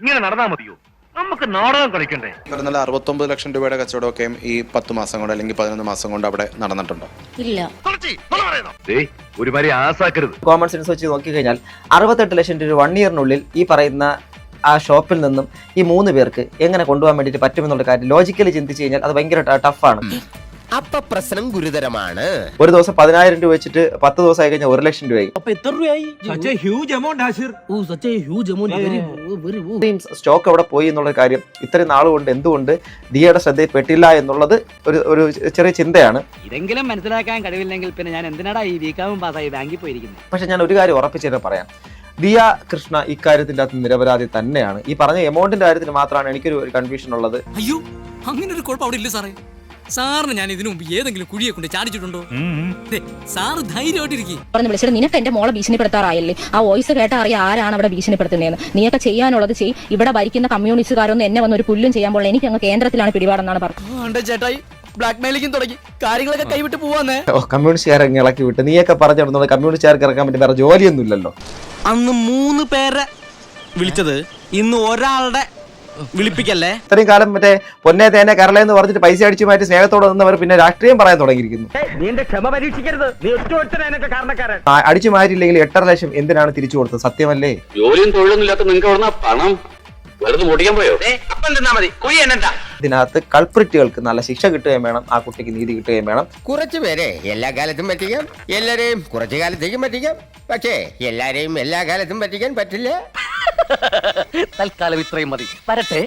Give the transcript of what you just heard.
ഇങ്ങനെ നടന്നാ മതിയോ? നമുക്ക് നാടകം കളിക്കണ്ടേ? പറഞ്ഞാൽ 69 ലക്ഷം രൂപയുടെ കച്ചവടമൊക്കെ ഈ 10 മാസം കൊണ്ട് അല്ലെങ്കിൽ 11 മാസം കൊണ്ട് അവിടെ നടന്നിട്ടുണ്ടോ? ഇല്ല. ഒരുമാതിരി ആസാക്കരുത്. കോമൺ സെൻസ് വെച്ച് നോക്കിക്കഴിഞ്ഞാൽ 68 ലക്ഷം രൂപ 1 ഇയറിനുള്ളിൽ ഈ പറയുന്ന ആ ഷോപ്പിൽ നിന്നും ഈ 3 പേർക്ക് എങ്ങനെ കൊണ്ടുപോകാൻ വേണ്ടിയിട്ട് പറ്റുമെന്നുള്ള കാര്യം ലോജിക്കലി ചിന്തിച്ചു കഴിഞ്ഞാൽ അത് ഭയങ്കര ടഫാണ്. അപ്പൊ പ്രശ്നം ഗുരുതരമാണ്. ഒരു ദിവസം 10,000 രൂപ വെച്ചിട്ട് 10 ദിവസമായി കഴിഞ്ഞാൽ 1 ലക്ഷം രൂപയായി. സ്റ്റോക്ക് അവിടെ പോയി എന്നുള്ള കാര്യം ഇത്രയും നാളുകൊണ്ട് എന്തുകൊണ്ട് ദിയയുടെ ശ്രദ്ധയിൽപ്പെട്ടില്ല എന്നുള്ളത് ഒരു ചെറിയ ചിന്തയാണ്. ഇതെങ്കിലും മനസ്സിലാക്കാൻ കഴിവില്ലെങ്കിൽ പിന്നെ ഞാൻ എന്തിനാടാ ഈ വീക്കാവും പാസ്സായി ബാങ്കിൽ പോയിരിക്കുന്നത്? പക്ഷെ ഞാൻ ഒരു കാര്യം ഉറപ്പിച്ചു പറയാം, ദിയ കൃഷ്ണ ഇക്കാര്യത്തിൻ്റെ അകത്ത് നിരപരാധി തന്നെയാണ്. ഈ പറഞ്ഞ എമൗണ്ടിന്റെ കാര്യത്തിൽ മാത്രമാണ് എനിക്കൊരു കൺഫ്യൂഷൻ ഉള്ളത്. അയ്യോ, അങ്ങനെ ഒരു കുഴപ്പം അവിടെ ഇല്ല സാറേ. സാറിന് ഞാൻ ഇതിനു മുമ്പ് ഏതെങ്കിലും കുഴിയെ കൊണ്ട് ചാടിച്ചിട്ടുണ്ടോ? സാറ് ധൈര്യമായിട്ടിരിക്കും. പറഞ്ഞു വിളിച്ചിട്ട് നിനക്ക് എന്റെ മോളെ ഭീഷണിപ്പെടുത്താറായില്ലേ? ആ വോയിസ് കേട്ടാ അറിയാം ആരാണ് അവിടെ ഭീഷണിപ്പെടുത്തുന്നതെന്ന്. നീയൊക്കെ ചെയ്യാനുള്ളത് ചെയ്യും. ഇവിടെ ഭരിക്കുന്ന കമ്മ്യൂണിസ്റ്റുകാരൊന്നും എന്നെ വന്ന് ഒരു പുല്ലും ചെയ്യാൻ പോലെ എനിക്ക് അങ്ങ് കേന്ദ്രത്തിലാണ് പിടിപാടെന്നാണ് പറഞ്ഞത്. ചേട്ടായി ബ്ലാക്ക് മെയിലിംഗ് തുടങ്ങി, കാര്യങ്ങളൊക്കെ കൈവിട്ട് പോവാന്നേ. കമ്മ്യൂണിസ്റ്റുകാരെ ഇളക്കി വിട്ട് നീയൊക്കെ പറഞ്ഞിരുന്നത് കമ്മ്യൂണിസ്റ്റുകാർക്ക് ഇറക്കാൻ പറ്റും, വേറെ ജോലിയൊന്നും ഇല്ലല്ലോ. അന്ന് 3 പേരെ വിളിച്ചത് ഇന്ന് ഒരാളുടെ വിളിപ്പിക്കല്ലേ. ഇത്രയും കാലം മറ്റേ പൊന്നെ തേനെ കരളെന്ന് പറഞ്ഞിട്ട് പൈസ അടിച്ചു മാറ്റി സ്നേഹത്തോടെ നിന്നവർ പിന്നെ രാഷ്ട്രീയം പറയാൻ തുടങ്ങിയിരിക്കുന്നു. നീന്റെ ക്ഷമ പരീക്ഷിക്കരുത്. നീ ഒറ്റ കാരണക്കാരൻ. അടിച്ചു മാറ്റിയില്ലെങ്കിൽ 8.5 ലക്ഷം എന്തിനാണ് തിരിച്ചു കൊടുത്തത്? സത്യമല്ലേ? ജോലിയും തൊഴിലൊന്നും ഇല്ലാത്ത നിങ്ങൾക്ക് എവിടുന്ന പണം വെറുതെ മുടിക്കാൻ പോയോ? അപ്പം തിന്നാ മതി, കുഴി എണ്ണ. ഇതിനകത്ത് കൾപ്രിറ്റുകൾക്ക് നല്ല ശിക്ഷ കിട്ടുകയും വേണം, ആ കുട്ടിക്ക് നീതി കിട്ടുകയും വേണം. കുറച്ചു പേരെ എല്ലാ കാലത്തും പറ്റിക്കാം, എല്ലാരെയും കുറച്ചു കാലത്തേക്കും പറ്റിക്കാം. പക്ഷേ എല്ലാരെയും എല്ലാ കാലത്തും പറ്റിക്കാൻ പറ്റില്ല. തൽക്കാലം ഇത്രയും മതി. വരട്ടെ.